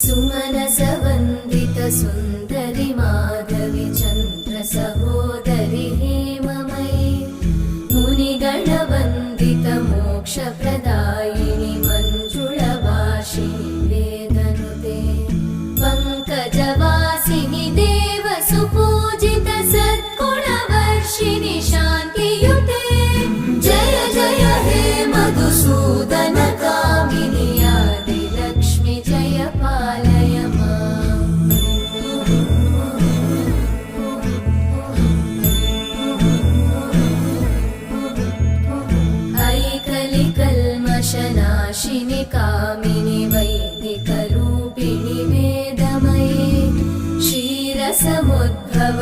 सुमनसवन्दित सुन्दरि माधवि चन्द्र सहोदरि हेममयि मुनिगणवन्दित मोक्षप्रदायिनि मञ्जुळभाषिणि वेदनुते पङ्कजवासिनि देवसुपूजित सद्गुणवर्षिणि शान्तियुते जय जय हे मधुसूदन कामिनि आदिलक्ष्मि जय पालय माम्। ऐकलिकल्मषनाशिनि कामिनि वैदिकरूपिणि वेदमये क्षीरसमुद्भव